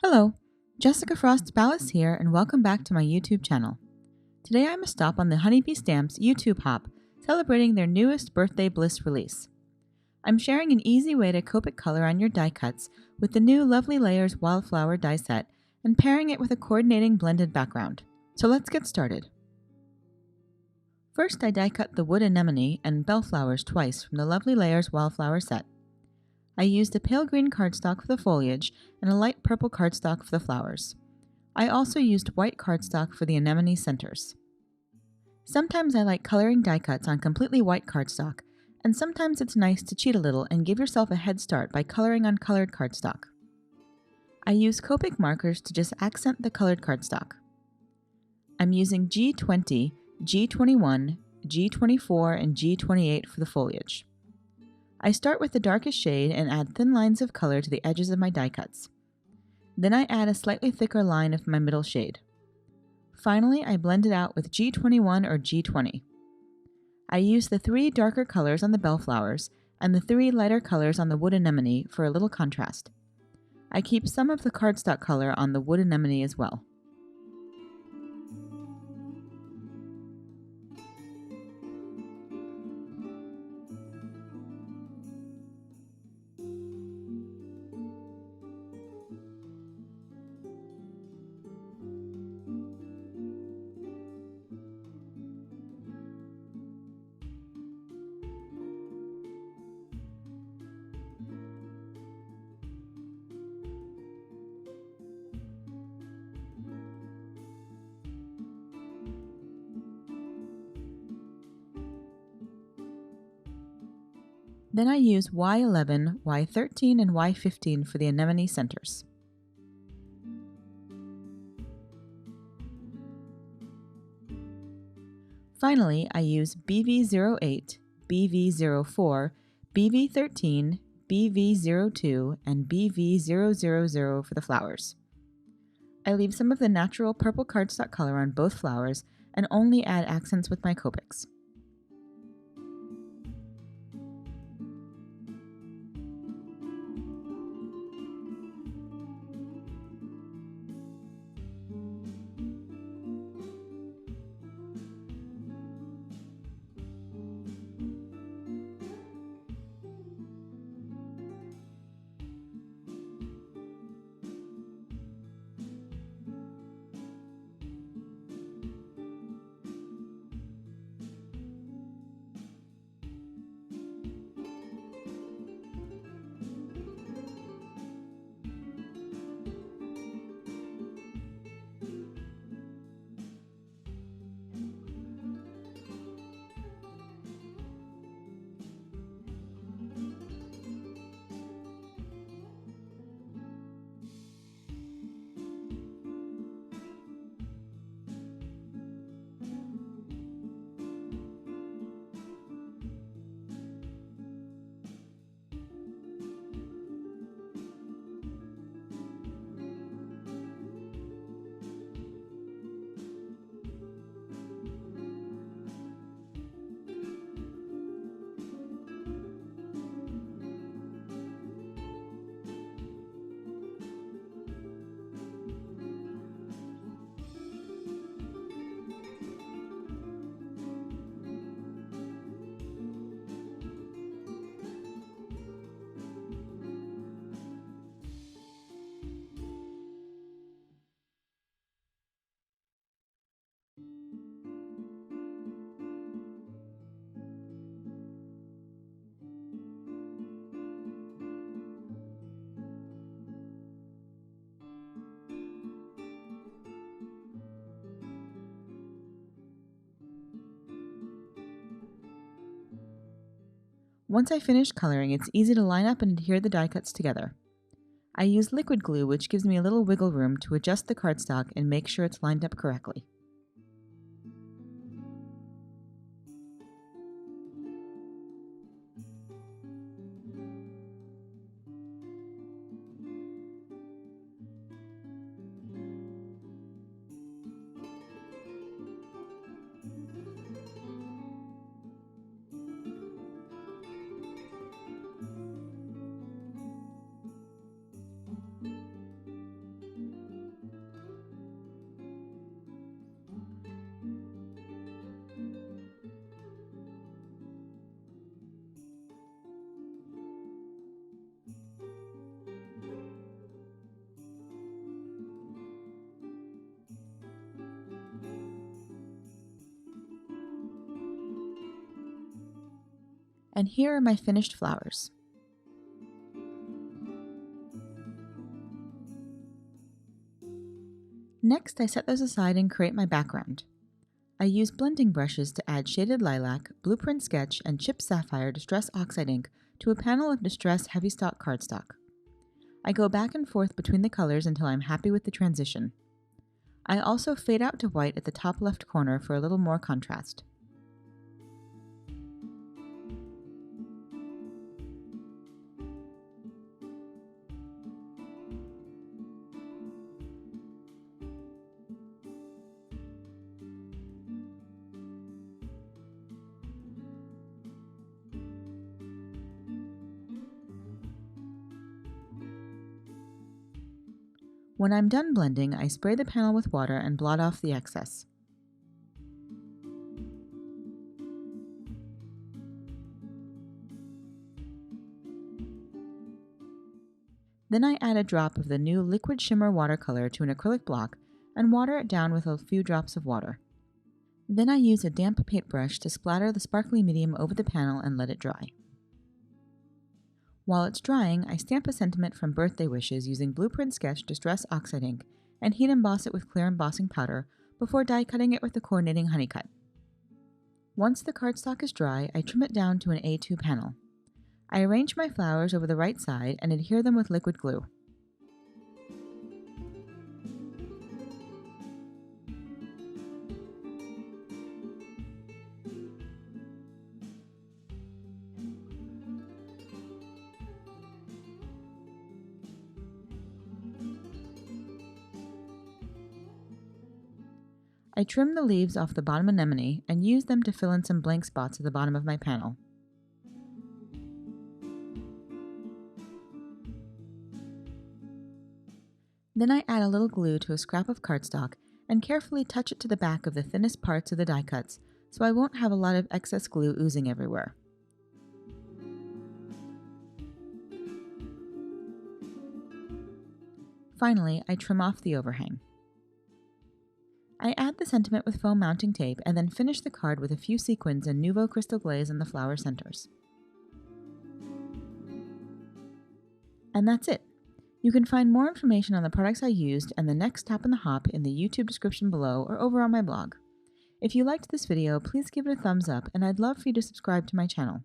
Hello, Jessica Frost-Ballas here, and welcome back to my YouTube channel. Today I'm a stop on the Honeybee Stamps YouTube Hop, celebrating their newest birthday Bliss release. I'm sharing an easy way to Copic color on your die cuts with the new Lovely Layers Wildflower die set and pairing it with a coordinating blended background. So let's get started. First I die cut the wood anemone and bellflowers twice from the Lovely Layers Wildflower set. I used a pale green cardstock for the foliage and a light purple cardstock for the flowers. I also used white cardstock for the anemone centers. Sometimes I like coloring die cuts on completely white cardstock, and sometimes it's nice to cheat a little and give yourself a head start by coloring on colored cardstock. I use Copic markers to just accent the colored cardstock. I'm using G20, G21, G24, and G28 for the foliage. I start with the darkest shade and add thin lines of color to the edges of my die cuts. Then I add a slightly thicker line of my middle shade. Finally, I blend it out with G21 or G20. I use the 3 darker colors on the bellflowers and the 3 lighter colors on the wood anemone for a little contrast. I keep some of the cardstock color on the wood anemone as well. Then I use Y11, Y13, and Y15 for the anemone centers. Finally, I use BV08, BV04, BV13, BV02, and BV000 for the flowers. I leave some of the natural purple cardstock color on both flowers and only add accents with my Copics. Once I finish coloring, it's easy to line up and adhere the die cuts together. I use liquid glue, which gives me a little wiggle room to adjust the cardstock and make sure it's lined up correctly. And here are my finished flowers. Next, I set those aside and create my background. I use blending brushes to add shaded lilac, blueprint sketch, and chipped sapphire Distress Oxide ink to a panel of Distress Heavy Stock cardstock. I go back and forth between the colors until I'm happy with the transition. I also fade out to white at the top left corner for a little more contrast. When I'm done blending, I spray the panel with water and blot off the excess. Then I add a drop of the new liquid shimmer watercolor to an acrylic block and water it down with a few drops of water. Then I use a damp paintbrush to splatter the sparkly medium over the panel and let it dry. While it's drying, I stamp a sentiment from birthday wishes using Blueprint Sketch Distress Oxide ink and heat emboss it with clear embossing powder before die cutting it with the coordinating honey cut. Once the cardstock is dry, I trim it down to an A2 panel. I arrange my flowers over the right side and adhere them with liquid glue. I trim the leaves off the bottom anemone and use them to fill in some blank spots at the bottom of my panel. Then I add a little glue to a scrap of cardstock and carefully touch it to the back of the thinnest parts of the die cuts so I won't have a lot of excess glue oozing everywhere. Finally, I trim off the overhang. I add the sentiment with foam mounting tape and then finish the card with a few sequins and Nuvo crystal glaze in the flower centers. And that's it! You can find more information on the products I used and the next stop in the hop in the YouTube description below or over on my blog. If you liked this video, please give it a thumbs up and I'd love for you to subscribe to my channel.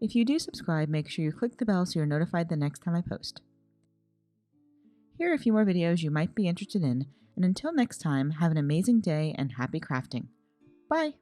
If you do subscribe, make sure you click the bell so you're notified the next time I post. Here are a few more videos you might be interested in, and until next time, have an amazing day and happy crafting. Bye!